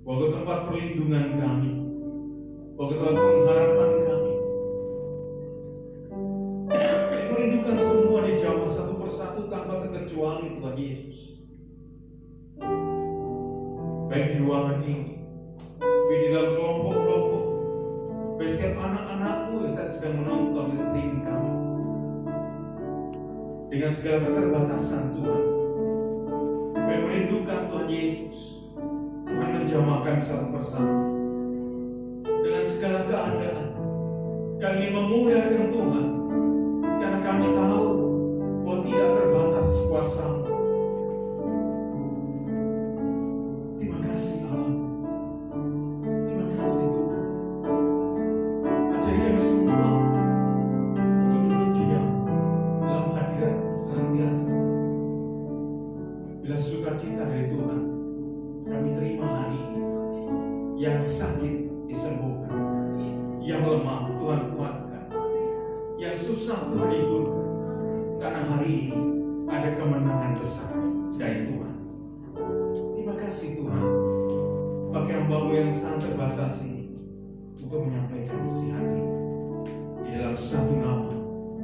bahwa ke tempat perlindungan kami, bahwa ke tempat pengharapan kami. Kami merindukan semua dijawab satu persatu tanpa terkecuali Tuhan Yesus. Baik di ruangan ini, baik di dalam kelompok-kelompok, baik setiap anak-anakmu yang saat sedang menonton streaming kami. Dengan segala keterbatasan Tuhan, kami merindukan Tuhan Yesus. Tuhan menjamahkan satu persatu. Dengan segala keadaan, kami memuliakan Tuhan, karena kami tahu bahwa tidak terbatas kuasa-Mu. Terima kasih Allah. Terima kasih Tuhan. Ajari kami semua untuk duduk diam dalam hadirat-Mu senantiasa. Bila sukacita dari Tuhan kami terima hari ini. Yang sakit disembuhkan, yang lemah Tuhan kuatkan, yang susah Tuhan hiburkan, karena hari ini ada kemenangan besar dari Tuhan. Terima kasih Tuhan, pakai hamba-Mu yang sangat terbatas ini untuk menyampaikan isi hati di dalam satu nama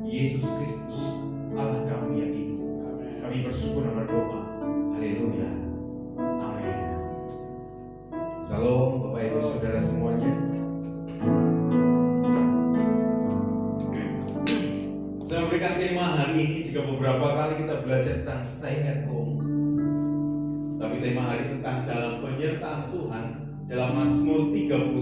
Yesus Kristus, Allah kami yang hidup. Kami bersyukur dan berdoa. Haleluya. Amin. Salam Bapak Ibu Saudara semuanya. Saya memberikan tema hari ini, jika beberapa kali kita belajar tentang stay at home, tapi tema hari tentang dalam penyertaan Tuhan dalam Mazmur 31.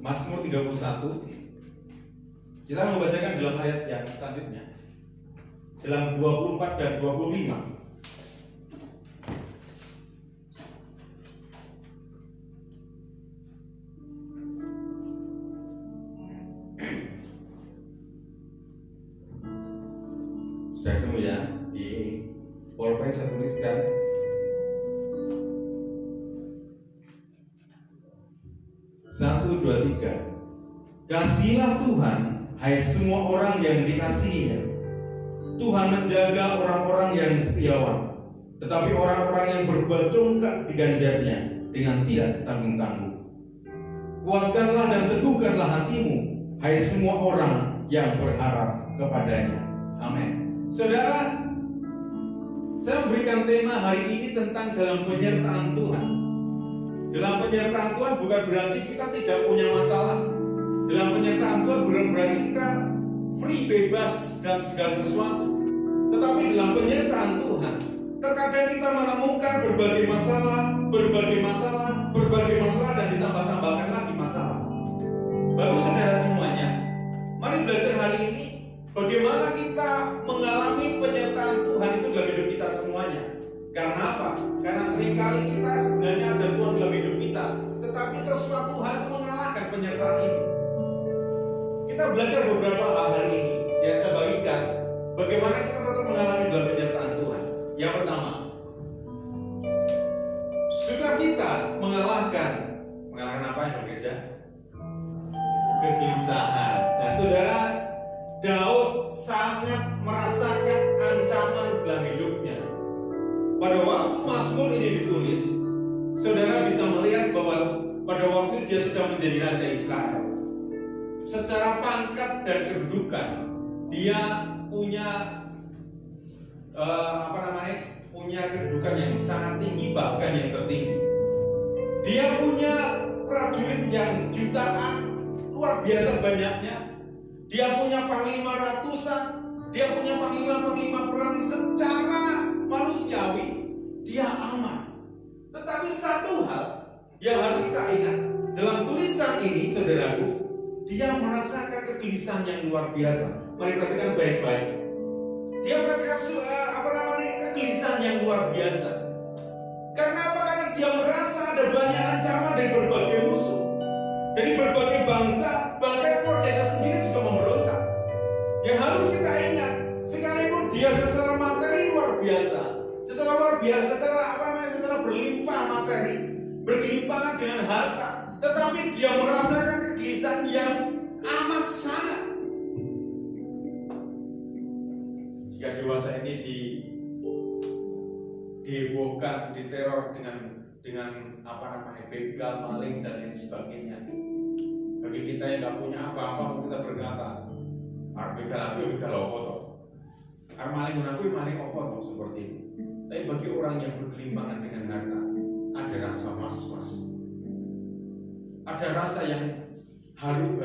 Mazmur 31. Kita membacakan dalam ayat yang selanjutnya, dalam 24 dan 25. Sudah ketemu ya di PowerPoint, saya tuliskan. Satu, dua, tiga. Kasihilah Tuhan, hai semua orang yang dikasihinya. Tuhan menjaga orang-orang yang setiawan, tetapi orang-orang yang berbuat congkak diganjarnya dengan tidak tanggung-tanggung. Kuatkanlah dan teguhkanlah hatimu, hai semua orang yang berharap kepadanya. Amin. Saudara, saya memberikan tema hari ini tentang dalam penyertaan Tuhan. Dalam penyertaan Tuhan bukan berarti kita tidak punya masalah. Dalam penyertaan Tuhan bukan berarti kita free, bebas dalam segala sesuatu. Tetapi dalam penyertaan Tuhan, terkadang kita menemukan berbagai masalah dan ditambah-tambahkan lagi masalah. Bagus saudara semuanya, mari belajar hari ini bagaimana kita mengalami penyertaan Tuhan itu dalam hidup kita semuanya. Karena apa? Karena seringkali kita sebenarnya ada Tuhan dalam hidup kita, tetapi sesuatu hal mengalahkan penyertaan ini. Kita belajar beberapa hal hari ini yang saya bagikan, bagaimana kita tetap mengalami dalam penyertaan Tuhan. Yang pertama, sukacita mengalahkan apa yang berbeda? Kegelisahan. Nah saudara, Daud sangat merasakan ancaman dalam hidupnya. Pada waktu Mazmur ini ditulis, saudara bisa melihat bahwa pada waktu dia sudah menjadi Raja Israel. Secara pangkat dan kedudukan, dia punya punya kedudukan yang sangat tinggi, bahkan yang tertinggi. Dia punya prajurit yang jutaan, luar biasa banyaknya. Dia punya panglima ratusan, dia punya panglima-panglima perang. Secara manusiawi dia aman. Tetapi satu hal yang harus kita ingat dalam tulisan ini, saudaraku, dia merasakan kegelisahan yang luar biasa. Mari perhatikan baik-baik. Dia merasakan kegelisahan yang luar biasa. Karena apa? Karena dia merasa ada banyak ancaman dari berbagai musuh, dari berbagai bangsa, bahkan keluarganya sendiri juga memberontak. Yang harus kita ingat, sekalipun dia secara materi luar biasa, secara berlimpah materi, bergelimpangan dengan harta, tetapi dia merasakan kegelisahan yang bukan diteror dengan apa namanya begal, maling dan lain sebagainya. Bagi kita yang nggak punya apa-apa, kita berkata, begal aku begal apa toh? Maling aku maling apa toh seperti itu. Tapi bagi orang yang bergelimpangan dengan harta, ada rasa was-was, ada rasa yang haru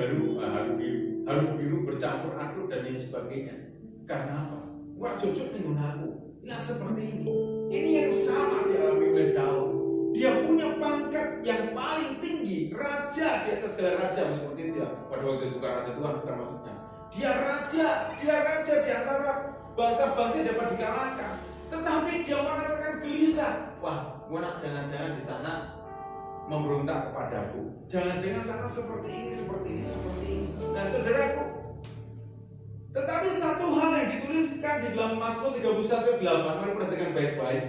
biru bercampur aduk dan lain sebagainya. Karena apa? Wah cocok dengan aku. Nah seperti ini. Ini yang sama dialami oleh Daud. Dia punya pangkat yang paling tinggi, raja di atas segala raja, seperti itu ya. Pada waktu itu bukan raja Tuhan, bukan maksudnya. Dia raja di antara bangsa-bangsa yang dapat dikalahkan. Tetapi dia merasakan gelisah. Wah, jangan-jangan di sana memberontak kepadaku. Jangan-jangan sana seperti ini. Nah, saudaraku, tetapi satu hal yang dituliskan di dalam Mazmur 31:8, mari perhatikan baik-baik.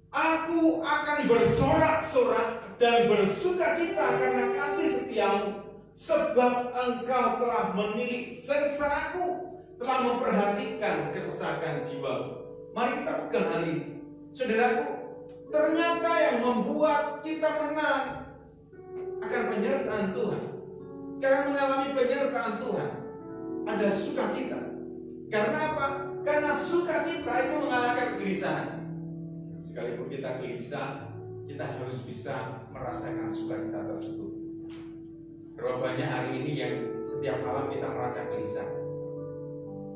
Aku akan bersorak-sorak dan bersukacita karena kasih setiamu, sebab engkau telah menilik sengsaraku, telah memperhatikan kesesakan jiwaku. Mari kita pegang hal ini, saudaraku. Ternyata yang membuat kita menang akan penyertaan Tuhan. Karena mengalami penyertaan Tuhan ada sukacita. Karena apa? Karena sukacita itu mengalahkan kegelisahan. Sekalipun kita gelisah, kita harus bisa merasakan sukacita tersebut. Berapa banyak hari ini yang setiap malam kita merasa gelisah?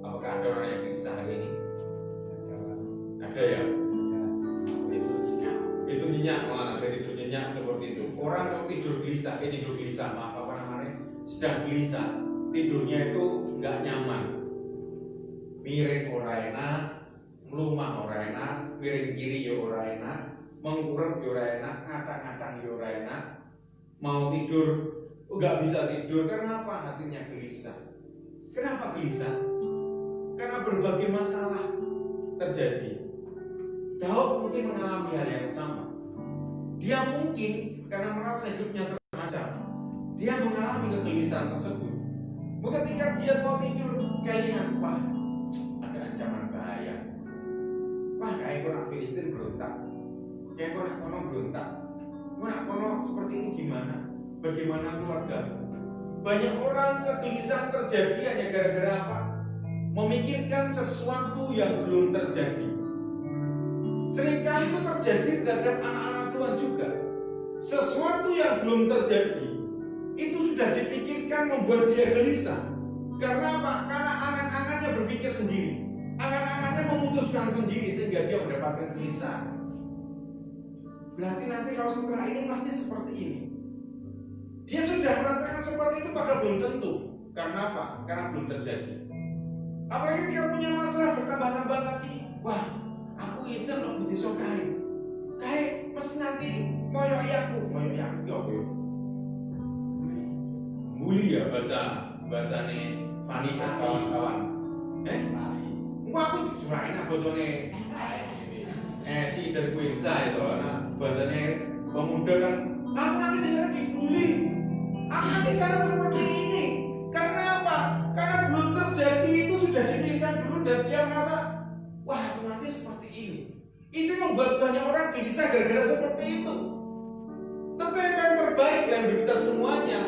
Apakah ada orang yang gelisah hari ini? Ada ya? Itu nyenyak, malah ada tidur nyenyak seperti itu. Orang kalau tidur gelisah, sedang gelisah, tidurnya itu nggak nyaman, miring ora enak, melumah ora enak, miring kiri ya ora enak, mengkurep ya ora enak, ngadang-ngadang ya ora enak, mau tidur nggak bisa tidur. Karena apa? Hatinya gelisah. Kenapa gelisah? Karena berbagai masalah terjadi. Daud mungkin mengalami hal yang sama. Dia mungkin karena merasa hidupnya terancam, dia mengalami kegelisahan tersebut. Ketika dia mau tidur, kalian wah ada ancaman bahaya. Wah kayak orang Filistin berontak, kayak orang berontak. Orang seperti ini gimana? Bagaimana keluarga? Banyak orang kegelisahan terjadi hanya gara-gara apa? Memikirkan sesuatu yang belum terjadi. Seringkali itu terjadi terhadap anak-anak Tuhan juga. Sesuatu yang belum terjadi itu sudah dipikirkan membuat dia gelisah. Karena apa? Karena angan-angannya berpikir sendiri, angan-angannya memutuskan sendiri sehingga dia mendapatkan gelisah. Berarti nanti kalau setelah ini pasti seperti ini. Dia sudah merasakan seperti itu, padahal belum tentu. Karena apa? Karena belum terjadi. Apalagi ketika punya masalah bertambah-tambah lagi. Wah, aku iseng loh putih sokai. Kayak pasti nanti moyo aku ya apa ya? Bully ya bahasane Fani dan kawan-kawan. Enggak aku jurain bosone. Ci dari Kuinsa itu, nah bahasane pemuda kan. Aku nanti di sana dibully. Aku nanti di sana seperti ini. Karena apa? Karena belum terjadi, itu sudah dipikirkan dulu dan dia merasa, wah aku nanti seperti ini. Itu membuat banyak orang gelisah gara-gara seperti itu. Tetapi yang terbaik dalam hidup kita semuanya,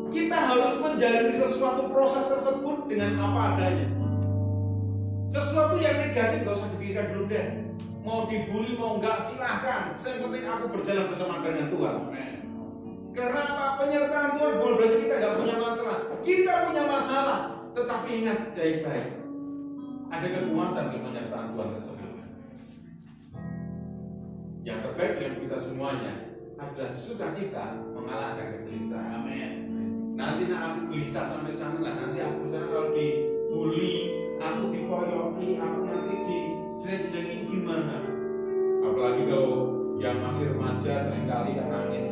kita harus menjalani sesuatu proses tersebut dengan apa adanya. Sesuatu yang negatif gak usah dipikirkan dulu deh. Mau dibully mau enggak silahkan. Yang penting aku berjalan bersama dengan Tuhan. Karena apa? Penyertaan Tuhan bukan berarti kita gak punya masalah. Kita punya masalah, tetapi ingat baik-baik, ada kekuatan di penyertaan Tuhan tersebut. Yang terbaik dengan kita semuanya adalah sukacita mengalahkan kegelisahan. Amin. Nanti aku gelisah sampai sana lah. Nanti aku sana kalau dibully, aku dipoyoki, aku nanti dijelek-jelekin gimana? Apalagi kalau yang masih remaja seringkali kan nangis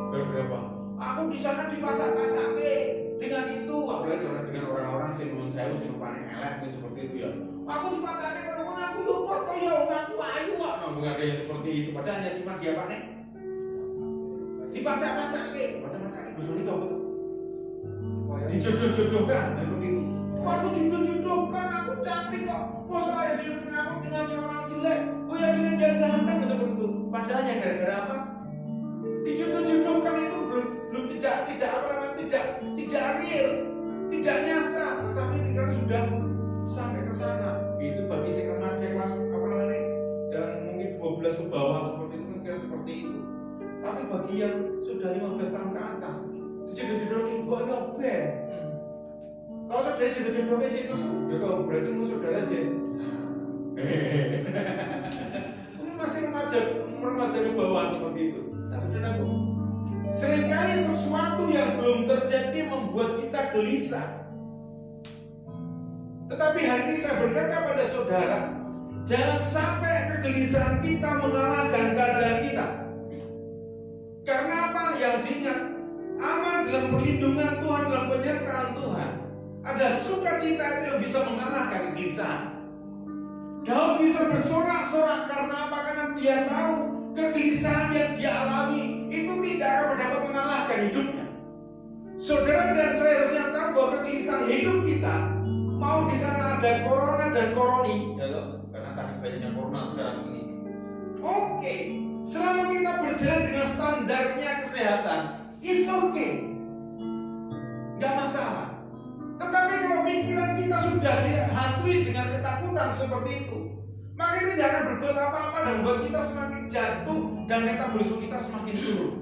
berapa? Aku di sana dipacak-pacake dengan itu, apalagi dengan orang-orang sing nuwun sewu sing paling elek seperti itu ya. Aku dipacake kalau aku lupa kaya ngaku ayu kok. Bukan kayak seperti itu, padahal hanya cuma dia panik. Dipacak-pacake, bosone kok dijodoh-jodohkan seperti itu. Aku jodoh-jodohkan, aku cantik kok. Masa saya dijodohkan aku dengan yang orang jelek? Oh ya dengan yang ganteng seperti itu. Padahal ya gara-gara apa? Dijodoh-jodohkan itu belum tidak apa namanya tidak real, tidak nyata, tetapi pikiran sudah sampai ke sana. Itu bagi si remaja kelas apa namanya yang mungkin 12 ke bawah seperti itu mungkin seperti itu. Tapi bagi yang sudah 15 tahun ke atas, jodoh-jodohin kok ya ben. Kalau saudara jodoh-jodohnya cek nesu, ya kalau berarti mu saudara aja. Mungkin masih remaja ke bawah seperti itu. Nah saudaraku, seringkali sesuatu yang belum terjadi membuat kita gelisah. Tetapi hari ini saya berkata pada saudara, jangan sampai kegelisahan kita mengalahkan keadaan kita. Karena apa? Yang diingat, aman dalam perlindungan Tuhan, dalam penyertaan Tuhan. Ada sukacita itu yang bisa mengalahkan kegelisahan. Daud bisa bersorak-sorak karena apa? Karena dia tahu kegelisahan yang dia alami itu tidak akan dapat mengalahkan hidupnya. Saudara dan saya harusnya tahu bahwa kegelisahan hidup kita, mau di sana ada corona dan koroni, ya loh, karena saking banyaknya corona sekarang ini. Oke, selama kita berjalan dengan standarnya kesehatan, it's okay, nggak masalah. Tetapi kalau pikiran kita sudah dihantui dengan ketakutan seperti itu, maka itu tidak akan berbuat apa-apa dan membuat kita semakin jatuh dan metabolisme kita semakin turun.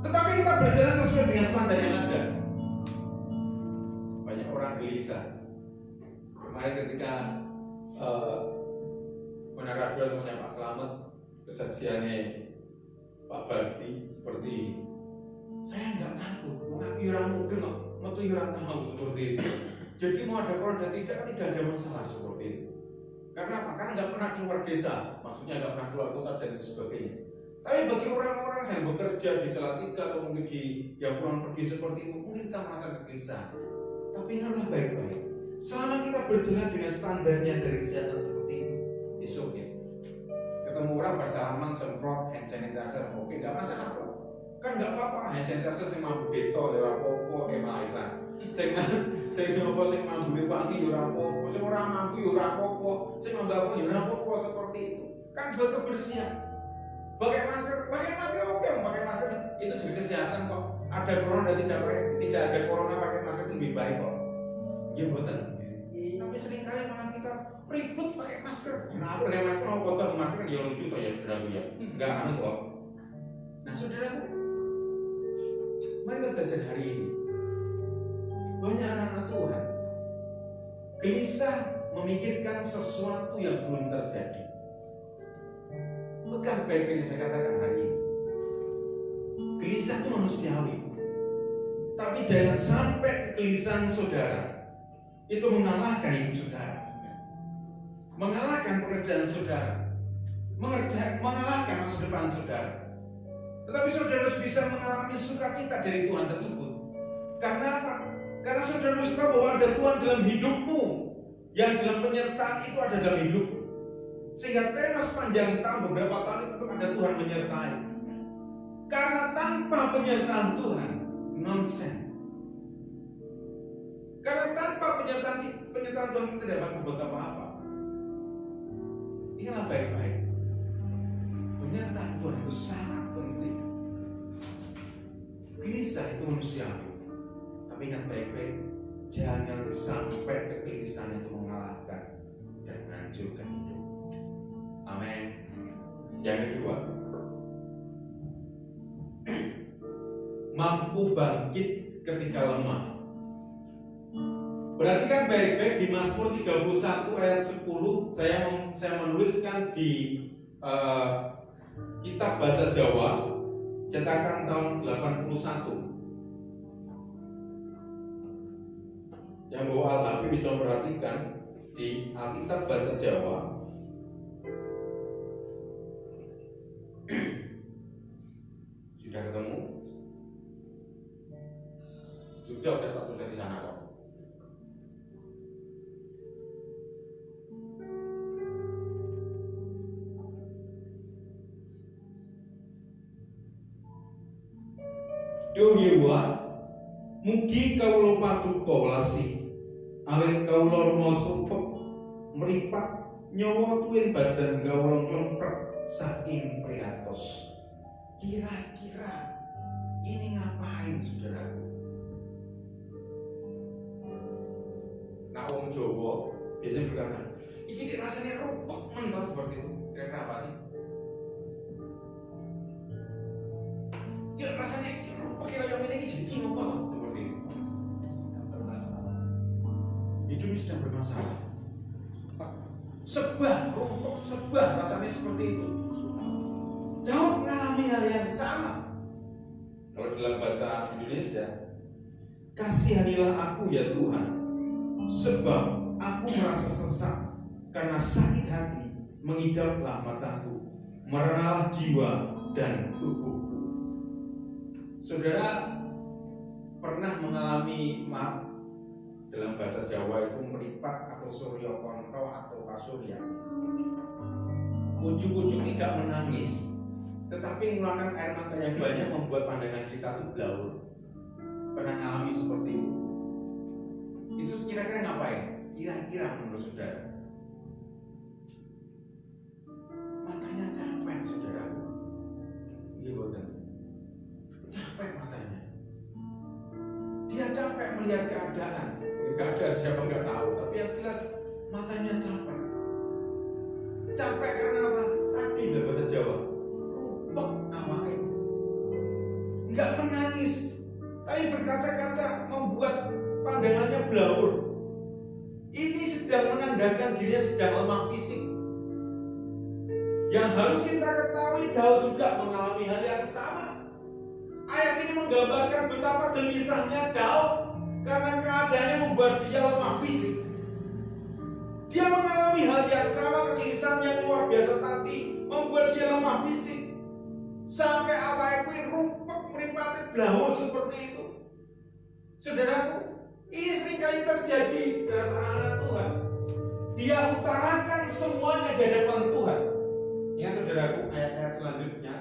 Tetapi kita berjalan sesuai dengan standar yang ada. Banyak orang gelisah. Kemarin ketika menarakan Pak Slamet, kesaksiannya Pak Bardi seperti ini. Saya nggak takut, mengaku orang mungkin atau orang tahu seperti itu. Jadi mau ada corona dan tidak ada masalah seperti itu. Karena apa? Karena nggak pernah keluar desa, maksudnya nggak pernah keluar kota dan sebagainya. Tapi bagi orang-orang yang bekerja di Salatiga atau mungkin yang pulang pergi seperti itu, mungkin kita merasa gelisah. Tapi ingatlah baik-baik. Selama kita berjalan dengan standarnya dari kesehatan seperti itu, it's okay. Ketemu orang bersalaman, semprot hand sanitizer, oke, nggak masalah kok. Kan nggak apa-apa, hand sanitizer sing mampu beto, ya apa-apa, kayak malah sing apa sing mampu wangi, ya apa-apa, sing ora mampu, ya apa-apa, sing mampu apa, ya apa-apa seperti itu. Kan buat kebersihan. Pakai masker oke, pakai masker itu jadi kesehatan kok. Ada corona dan tidak ada corona pakai masker itu lebih baik kok. Ya betul. Tapi seringkali malah kita ribut pakai masker. Nah, aku pakai masker mau kotor masker dia lucu toh ya, saudaraku ya. Enggak anu kok. Nah, saudaraku, mari kita belajar hari ini. Banyak anak-anak Tuhan gelisah memikirkan sesuatu yang belum terjadi. Pegang baik-baik yang saya katakan hari ini. Gelisah itu manusiawi. Tapi jangan sampai kegelisahan saudara itu mengalahkan hidup saudara, mengalahkan pekerjaan saudara, mengalahkan masa depan saudara. Tetapi saudara harus bisa mengalami sukacita dari Tuhan tersebut. Karena apa? Karena saudara harus tahu bahwa ada Tuhan dalam hidupmu, yang dalam penyertaan itu ada dalam hidupmu. Sehingga tema sepanjang tahun beberapa tahun itu ada Tuhan menyertai. Karena tanpa penyertaan Tuhan, nonsen. Karena tanpa penyertaan Tuhan kita tidak dapat membuat apa-apa. Ingatlah baik-baik. Penyertaan Tuhan itu sangat penting. Gelisah itu manusiawi. Tapi ingat baik-baik, jangan sampai kegelisahan itu mengalahkan dan menghancurkan hidup. Amin. Yang kedua, mampu bangkit ketika lemah. Perhatikan baik-baik di Mazmur 31 ayat 10. Saya menuliskan di kitab bahasa Jawa cetakan tahun 81. Yang bawa Alkitab bisa perhatikan di Alkitab bahasa Jawa. Sudah ketemu? Sudah tak tulis di sana kok. Yo Yehuwa, mugi kawula paduka welasi Awit kawula remo supek mripat nyawa tuwin badan kawula klempret saking priatos. Kira-kira ini ngapain, saudaraku? Nah, wong Jawa biasanya berkata, ini rasanya rupek mentah seperti itu. Kira-kira apa sih? Ya rasanya rupek yang ini jadi apa seperti itu? Sedang bermasalah. Hidup ini sedang bermasalah. Sebah, rupek, sebah rasanya seperti itu. Daud mengalami hal yang sama. Kalau dalam bahasa Indonesia, kasihanilah aku ya Tuhan, sebab aku merasa sesak karena sakit hati mengidaplah mataku, merenalah jiwa dan tubuhku. Saudara pernah mengalami dalam bahasa Jawa itu meripat atau surya kontro atau pasurya. Ujuk-ujuk tidak menangis, tetapi mengeluarkan air mata yang banyak membuat pandangan kita itu blur. Pernah mengalami seperti itu? Itu kira-kira ngapain? Kira-kira menurut saudara? Matanya capek, saudara. Iya betul. Capek matanya. Dia capek melihat keadaan. Keadaan siapa nggak tahu, tapi yang jelas matanya capek. Capek karena apa? Tadi dalam bahasa Jawa, rupek namanya. Nggak menangis, tapi berkaca-kaca membuat pandangannya blur. Ini sedang menandakan dirinya sedang lemah fisik. Yang harus kita ketahui, Daud juga mengalami hal yang sama. Ayat ini menggambarkan betapa gelisahnya Daud karena keadaannya membuat dia lemah fisik. Dia mengalami hal yang sama, kegelisahan yang luar biasa tadi membuat dia lemah fisik. Sampai apa itu rupek meripati blawur seperti itu. Saudaraku, ini seringkali terjadi dalam anak-anak Tuhan. Dia utarakan semuanya di hadapan Tuhan. Ya saudaraku, ayat-ayat selanjutnya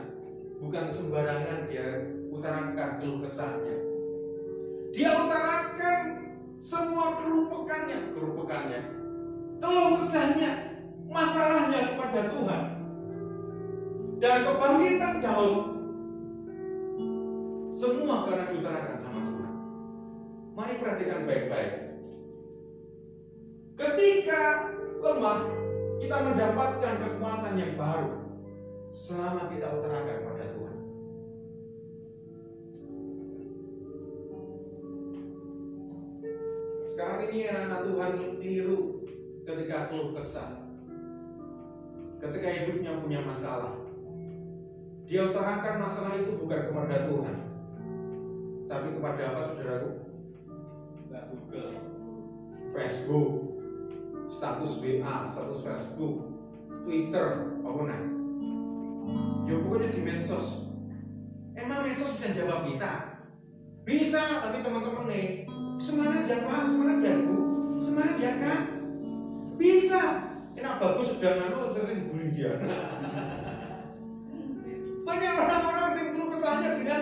bukan sembarangan dia utarakan keluh kesahnya. Dia utarakan semua kerupukannya, keluh kesahnya, masalahnya kepada Tuhan. Dan kebangkitan Daud semua karena diutarakan sama Tuhan. Mari perhatikan baik-baik. Ketika lemah, kita mendapatkan kekuatan yang baru selama kita utarakan pada Tuhan. Sekarang ini anak Tuhan keliru ketika keluh kesah, ketika hidupnya punya masalah. Dia utarakan masalah itu bukan kepada Tuhan, tapi kepada apa, saudaraku? Google, Facebook, status WA, status Facebook, Twitter, apa nah? Ya pokoknya di medsos. Emang medsos bisa jawab kita? Bisa, tapi teman-teman nih, semangat ya Pak, semangat ya Bu, semangat ya Kak. Bisa. Enak bagus sudah nganu terus dibully dia. Banyak orang-orang yang perlu kesahnya dengan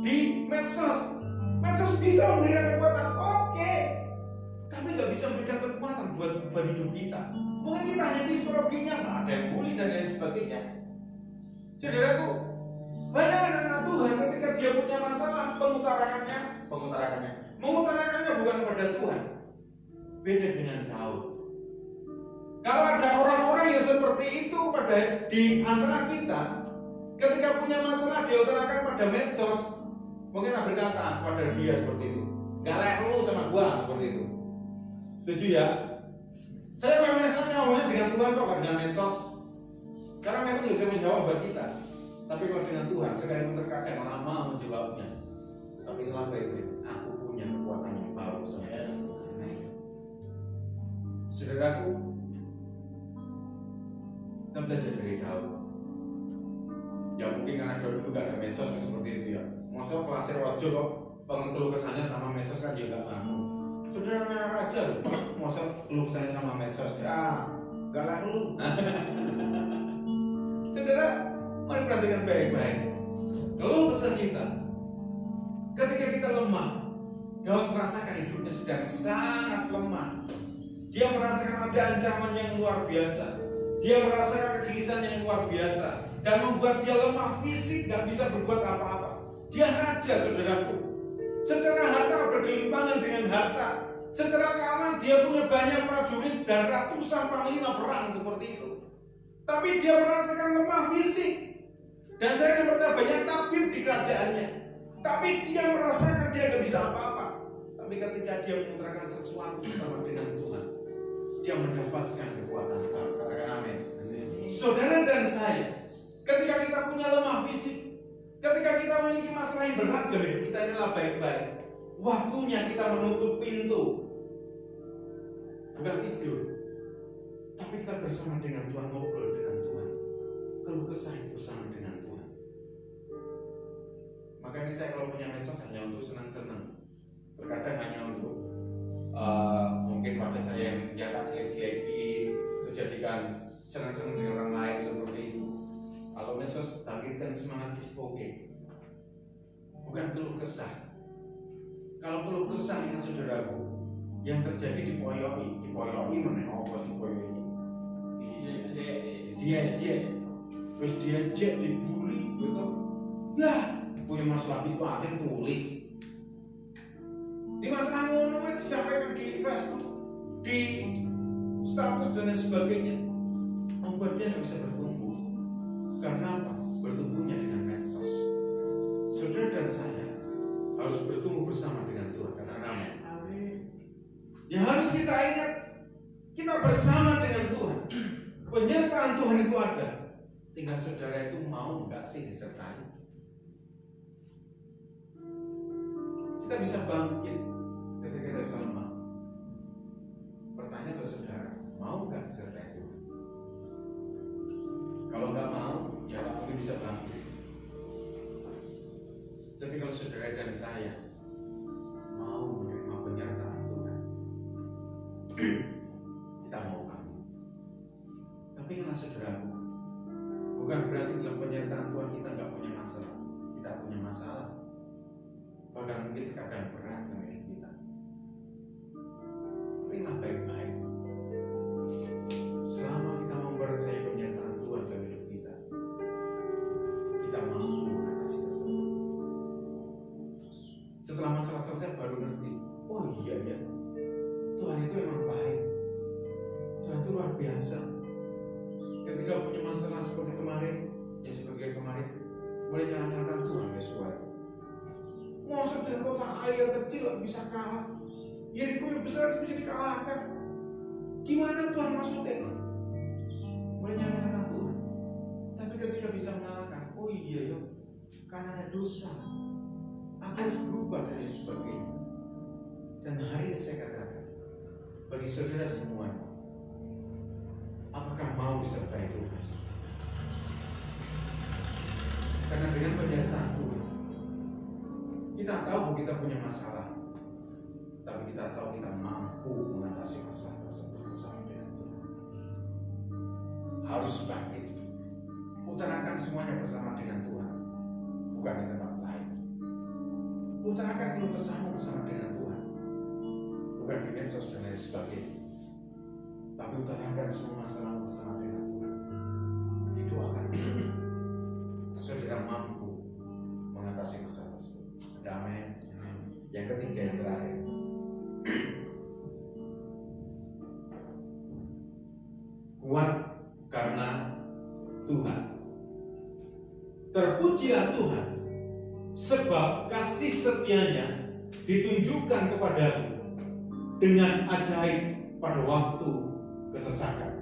di medsos. Medsos bisa memberikan kekuatan, oke. Tapi nggak bisa memberikan kekuatan buat beban hidup kita. Mungkin kita hanya psikologinya, ada yang bully dan lain sebagainya. Saudaraku, banyak anak Tuhan ketika dia punya masalah, mengutarakannya bukan kepada Tuhan. Beda dengan Daud. Kalau ada orang-orang yang seperti itu di antara kita, ketika punya masalah dia utarakan pada medsos, mungkin berkata pada dia seperti itu, gak layak lu sama gua, seperti itu. Setuju ya? Saya ngomongnya dengan Tuhan kok, gak dengan medsos. Karena medsos juga menjawab buat kita. Tapi kalau dengan Tuhan, sekalipun terkadang lama menjawabnya. Tapi inilah baik-baik, aku punya kekuatan yang baru sama dia. Saudaraku, kita belajar dari Daud. Ya mungkin karena Daud dulu gak ada medsos kan seperti itu ya. Maksudnya kelasir rojo kok pengeluh kesannya sama medsos kan dia gak ngaku. Saudara merah raja loh, maksudnya keluh kesannya sama medsos ya gak laku. Saudara, mari perhatikan baik-baik. Keluh kesah kita ketika kita lemah, Daud merasakan hidupnya sedang sangat lemah. Dia merasakan ada ancaman yang luar biasa. Dia merasakan kegiatan yang luar biasa dan membuat dia lemah fisik, gak bisa berbuat apa-apa. Dia raja, saudaraku. Secara harta bergelimpangan dengan harta. Secara keamanan dia punya banyak prajurit dan ratusan panglima perang seperti itu. Tapi dia merasakan lemah fisik. Dan saya percaya banyak tabib di kerajaannya. Tapi dia merasakan dia gak bisa apa-apa. Tapi ketika dia memutrakan sesuatu bersama dengan Tuhan, dia mendapatkan kekuatan. Katakan amin. Saudara dan saya, ketika kita punya lemah fisik, ketika kita memiliki masalah yang berat dalam hidup kita, inilah baik-baik. Waktunya kita menutup pintu. Bukan tidur, tapi kita bersama dengan Tuhan, ngobrol dengan Tuhan, keluh kesah bersama dengan Tuhan. Makanya saya kalau punya medsos hanya untuk senang-senang, terkadang hanya untuk mungkin wajah saya yang tak jelek-jelekin, dijadikan senang-senang dengan orang lain seperti itu. Kalau medsos bangkitkan semangat dispoke, bukan keluh kesah. Kalau keluh kesah dengan saudaraku, yang terjadi dipoyoi mana apa dipoyoi? Diejek, terus diejek, dibully, gitu. Ya, punya masalah itu aja tulis. Di masalah ngono itu disampaikan di Facebook, di status dan sebagainya, membuat dia tidak bisa bertumbuh. Karena apa? Bertumbuhnya dengan medsos. Saudara dan saya harus bertumbuh bersama dengan Tuhan. Katakan amin. Yang harus kita ingat, kita bersama dengan Tuhan. Penyertaan Tuhan itu ada. Tinggal saudara itu mau nggak sih disertai? Kita bisa bangkit ketika kita bisa lemah. Pertanyaan ke saudara, mau nggak disertai Tuhan? Kalau nggak mau, ya nggak mungkin bisa bangkit. Tapi kalau saudara dan saya mau menerima penyertaan Tuhan, kita mau kan. Tapi ingatlah saudaraku, bukan berarti dalam penyertaan Tuhan kita nggak punya masalah. Kita punya masalah, bahkan mungkin kadang berat dalam hidup kita. Tapi ingat baik-baik, selama kita mempercayai penyertaan Tuhan dalam hidup kita, kita mampu mengatasi tersebut. Setelah masalah selesai baru ngerti, oh iya ya, Tuhan itu memang baik. Tuhan itu luar biasa. Ketika punya masalah seperti kemarin, ya seperti kemarin, boleh nyalakan Tuhan Yesus. Masa dari kota ayah kecil bisa kalah, Yeriko yang besar bisa dikalahkan. Gimana Tuhan maksudnya? Boleh nyalakan Tuhan. Tapi ketika bisa mengalahkan, oh iya ya, karena ada dosa, aku harus berubah dan sebagainya. Dan hari ini saya katakan, bagi saudara semua, apakah mau disertai Tuhan? Karena dengan penyertaan Tuhan, kita tahu kita punya masalah, tapi kita tahu kita mampu mengatasi masalah tersebut bersama dengan Tuhan. Harus bangkit, utarakan semuanya bersama dengan Tuhan, bukan di tempat lain. Utarakan keluh kesahmu bersama dengan Tuhan, bukan di medsos dan lain sebagainya. Tapi utarakan semua masalah bersama dengan Tuhan. Didoakan saudara mampu mengatasi masalah tersebut. Amin. Yang ketiga, yang terakhir, kuat karena Tuhan. Terpujilah Tuhan, sebab kasih setianya ditunjukkan kepadaku dengan ajaib pada waktu kesesakan.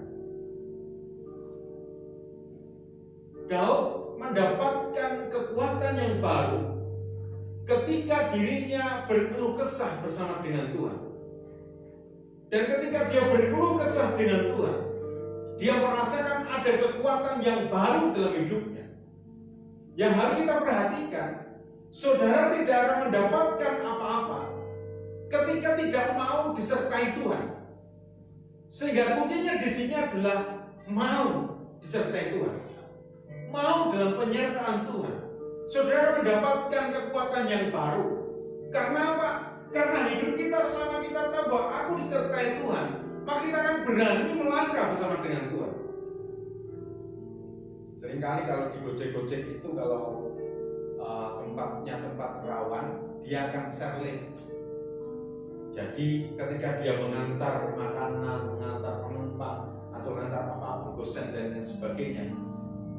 Daud mendapatkan kekuatan yang baru ketika dirinya berkeluh kesah bersama dengan Tuhan. Dan ketika dia berkeluh kesah dengan Tuhan, dia merasakan ada kekuatan yang baru dalam hidupnya. Yang harus kita perhatikan, saudara tidak akan mendapatkan apa-apa ketika tidak mau disertai Tuhan. Sehingga kuncinya di sini adalah mau disertai Tuhan, mau dalam penyertaan Tuhan. Saudara mendapatkan kekuatan yang baru. Karena apa? Karena hidup kita selama kita tahu bahwa aku disertai Tuhan, maka kita akan berani melangkah bersama dengan Tuhan. Seringkali kalau di Gojek itu kalau tempatnya tempat rawan, dia akan share lift. Jadi ketika dia mengantar makanan, mengantar penumpang, atau mengantar apapun, gosen dan lain sebagainya,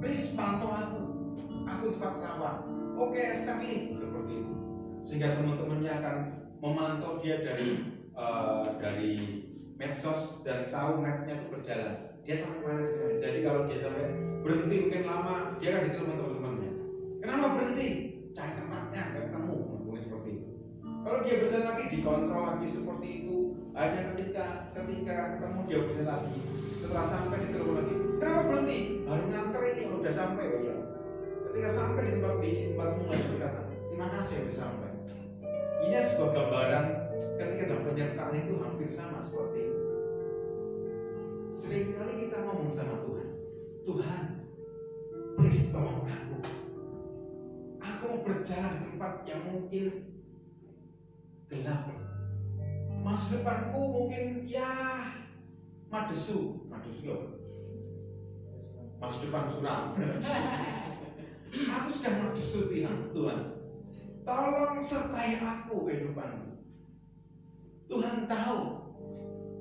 please pantau aku tempat rawan. Oke, share lift seperti itu. Sehingga teman-temannya akan memantau dia dari medsos dan tahu mapnya itu berjalan. Dia sampai mana di sana. Jadi kalau dia sampai berhenti mungkin lama, dia akan ditelepon teman-temannya. Kenapa berhenti? Cari tempatnya, nggak ketemu. Mungkin seperti itu. Kalau dia berjalan lagi, dikontrol lagi seperti itu. Hanya ketika ketemu dia berjalan lagi. Setelah sampai ditelepon lagi. Kenapa berhenti? Baru nganter ini, kalau udah sampai, oh ya. Ketika sampai di tempatmu lagi berkata, terima kasih udah sampai. Ini sebuah gambaran ketika dalam penyertaan itu hampir sama seperti itu. Seringkali kita ngomong sama Tuhan, Tuhan, please tolong aku. Aku mau berjalan di tempat yang mungkin gelap. Masa depanku mungkin ya madesu ya. Masa depan suram. Aku sedang madesu Tuhan. Tolong sertai aku kehidupanmu. Tuhan tahu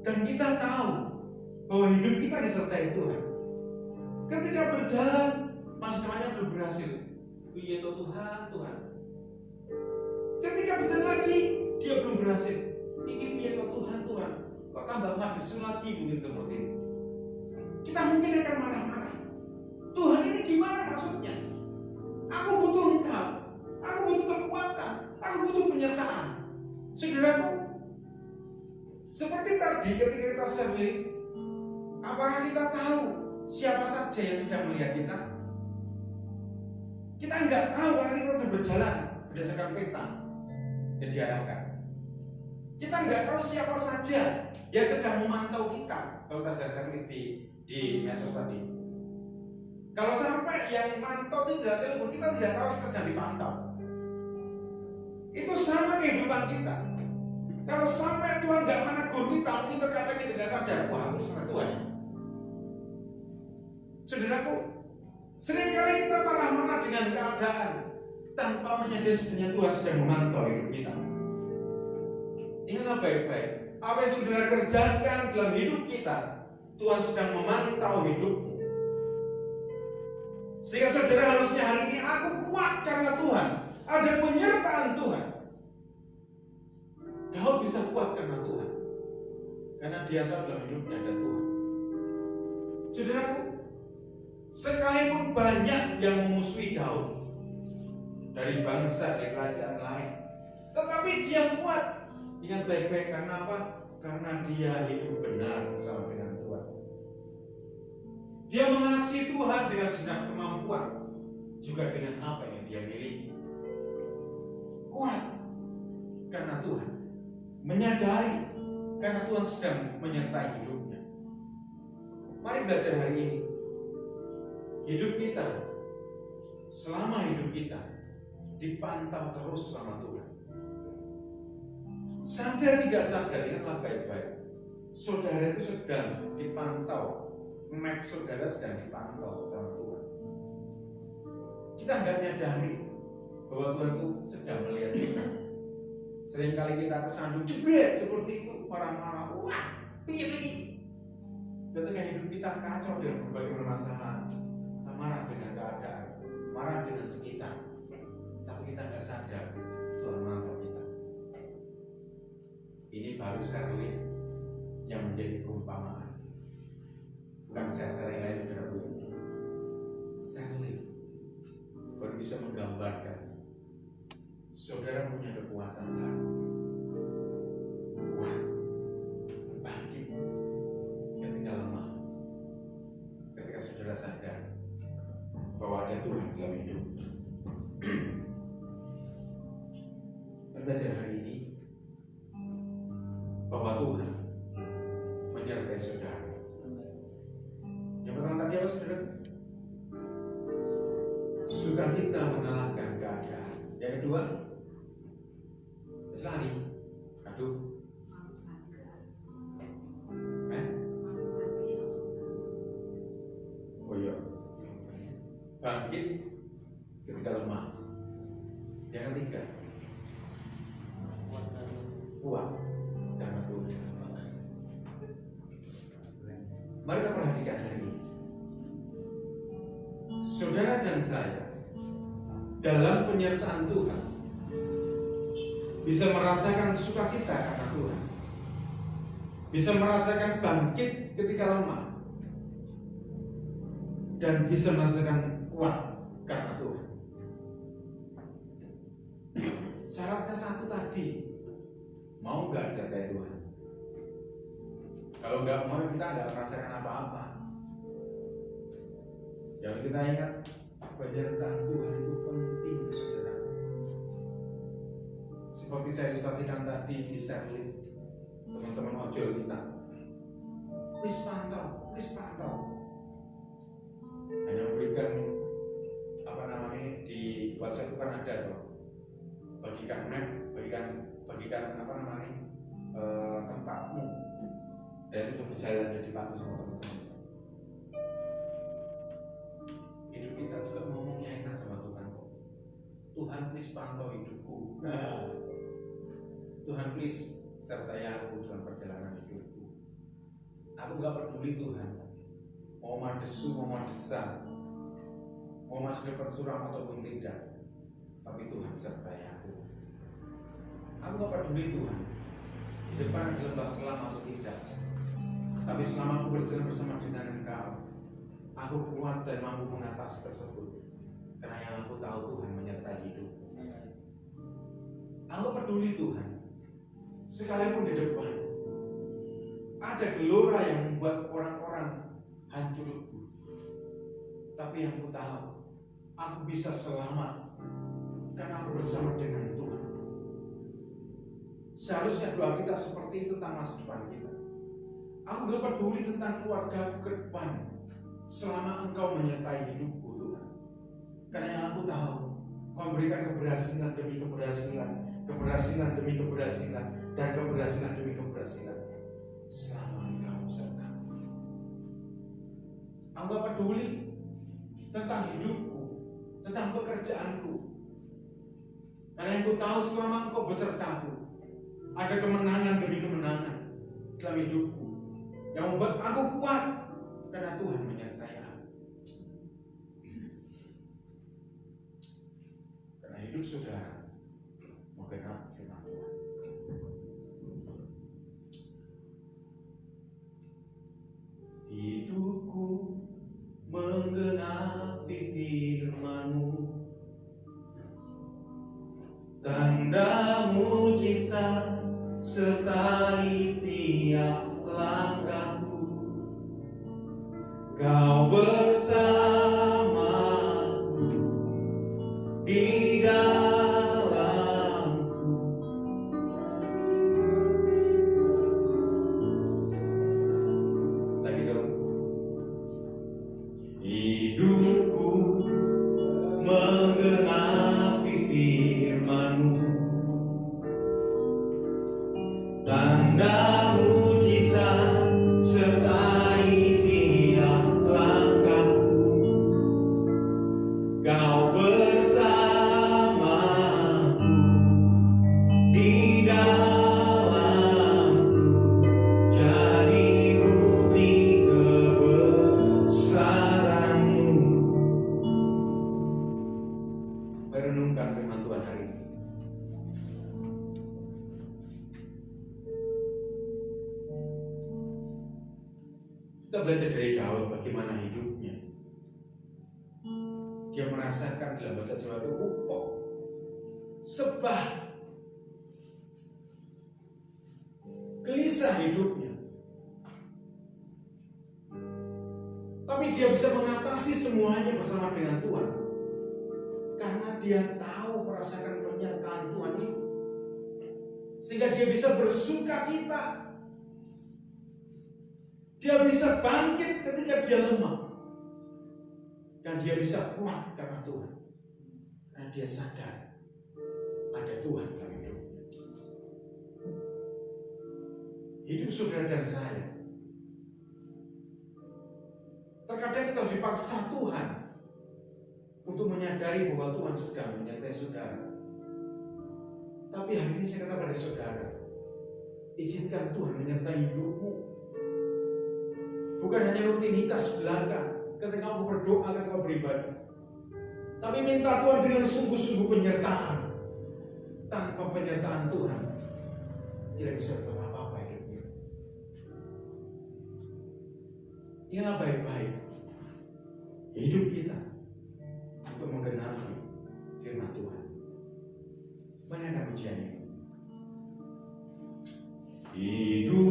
dan kita tahu bahwa hidup kita disertai Tuhan. Ketika berjalan, masa depannya belum berhasil. Iya Tuhan. Ketika berjalan lagi, dia belum berhasil. Ini iya Tuhan. Kok tambah madesu lagi mungkin seperti itu. Kita mungkin akan marah-marah. Tuhan ini gimana maksudnya? Aku butuh Engkau. Aku butuh kekuatan. Aku butuh penyertaan. Saudaraku, seperti tadi ketika kita share, apakah kita tahu siapa saja yang sedang melihat kita? Kita nggak tahu karena kita sedang berjalan berdasarkan peta yang diarahkan. Kita nggak tahu siapa saja yang sedang memantau kita. Kalau kita sedang di medsos tadi. Kalau sampai yang mantau tidak telepon, kita tidak tahu kita sedang dipantau. Itu sama kehidupan kita. Kalau sampai Tuhan nggak menegur kita, mungkin terkadang kita tidak sadar, wah harus sama Tuhan. Saudaraku, seringkali kita marah-marah dengan keadaan tanpa menyadari sebenarnya Tuhan sedang memantau hidup kita. Ingatlah baik-baik, apa yang saudara kerjakan dalam hidup kita, Tuhan sedang memantau hidupmu. Sehingga saudara harusnya hari ini aku kuat karena Tuhan. Ada penyertaan Tuhan. Daud bisa kuat karena Tuhan. Karena dia tahu dalam hidupnya ada Tuhan. Saudaraku, sekalipun banyak yang memusuhi Daud dari bangsa, dari kerajaan lain, tetapi dia kuat. Ingat baik-baik, karena apa? Karena dia hidup benar bersama dengan Tuhan. Dia mengasihi Tuhan dengan segenap kemampuan, juga dengan apa yang dia miliki. Kuat karena Tuhan, menyadari karena Tuhan sedang menyertai hidupnya. Mari belajar hari ini. Hidup kita, selama hidup kita dipantau terus sama Tuhan. Sadar tidak sadar, ingatlah baik-baik, saudara itu sedang dipantau. Map saudara sedang dipantau sama Tuhan. Kita nggak nyadari bahwa Tuhan itu sedang melihat kita. Seringkali kita kesandung jebret seperti itu, marah-marah, wah, pilih. Ketika hidup kita kacau dengan berbagai permasalahan, kita marah dengan keadaan, marah dengan sekitar, tapi kita nggak sadar Tuhan memantau kita. Ini baru sekali yang menjadi perumpamaan. Bukan saya yang lain sudah punya. Stanley baru bisa menggambarkan saudara punya kekuatan baru. Kuat, bangkit ketika lemah. Ketika saudara sadar bahwa ada Tuhan dalam hidup. Belajar hari ini bahwa Tuhan menyertai saudara. Yang pertama tadi apa saudara? Sukacita mengalahkan keadaan. Yang kedua, lari bangkit ketika lemah. Yang ketiga, kuat karena Tuhan. Mari kita perhatikan hari ini. Saudara dan saya dalam penyertaan Tuhan bisa merasakan sukacita karena Tuhan, bisa merasakan bangkit ketika lemah, dan bisa merasakan kuat karena Tuhan. Syaratnya satu tadi, mau nggak disertai Tuhan? Kalau nggak mau, kita nggak merasakan apa-apa. Yang kita ingat, penyertaan Tuhan itu penting, saudara. Seperti saya ilustrasikan tadi di Sherlift, teman-teman ojol kita. Please pantau. Hanya memberikan di WhatsApp itu kan ada tuh, bagikan map, bagikan tempatmu, dan itu berjalan jadi patuh sama teman-teman. Hidup kita juga ngomongnya enak sama Tuhan kok. Tuhan please pantau hidupku. Tuhan please sertai aku dalam perjalanan hidupku. Aku gak peduli Tuhan, mau madesu, mau madesa, mau masuk depan suram ataupun tidak, tapi Tuhan sertai aku. Aku gak peduli Tuhan, di depan ada lembah kelam atau tidak, tapi selama aku berjalan bersama dengan Engkau, aku kuat dan mampu mengatasi tersebut, karena yang aku tahu Tuhan menyertai hidupku. Aku peduli Tuhan, sekalipun di depan ada gelora yang membuat orang-orang hancur lebur, tapi yang aku tahu, aku bisa selamat karena aku bersama dengan Tuhan. Seharusnya doa kita seperti itu tentang masa depan kita. Aku gak peduli tentang keluarga ke depan selama Engkau menyertai hidupku Tuhan. Karena yang aku tahu, Kau memberikan keberhasilan demi keberhasilan, keberhasilan demi keberhasilan, dan keberhasilan demi keberhasilan selama Engkau sertaku. Aku gak peduli tentang hidupku, tentang pekerjaanku, karena yang ku tahu selama Engkau besertaku, ada kemenangan demi kemenangan dalam hidupku yang membuat aku kuat karena Tuhan menyertai aku. Karena hidup saudara menggenapi firman Tuhan. Hidupku menggenapi firman-Mu, tanda mujizat sertai tiap langkahku. Kau bersamaku di dalamku. Lagi dong. Hidupku menggenapi firman-Mu, tanda mujizat sertai tiap langkahku. Kau bersamaku di dalamku, jadi bukti kebesaran-Mu. Merenungkan firman Tuhan hari ini. Kita belajar dari Daud bagaimana hidupnya. Dia merasakan dalam bahasa Jawa itu upok, sebah, gelisah hidupnya. Tapi dia bisa mengatasi semuanya bersama dengan Tuhan, karena dia tahu merasakan penyertaan Tuhan itu, sehingga dia bisa bersuka cita. Dia bisa bangkit ketika dia lemah. Dan dia bisa kuat karena Tuhan. Karena dia sadar ada Tuhan dalam hidupnya. Hidup saudara dan saya, terkadang kita harus dipaksa Tuhan untuk menyadari bahwa Tuhan sedang menyertai saudara. Tapi hari ini saya kata pada saudara, izinkan Tuhan menyertai hidupmu. Bukan hanya rutinitas belaka ketika kamu berdoa, ketika kamu beribadah, tapi minta Tuhan dengan sungguh-sungguh penyertaan. Tanpa penyertaan Tuhan tidak bisa buat apa-apa hidupnya. Ingatlah baik-baik hidup kita untuk menggenapi firman Tuhan. Mana ada pujiannya? Hidup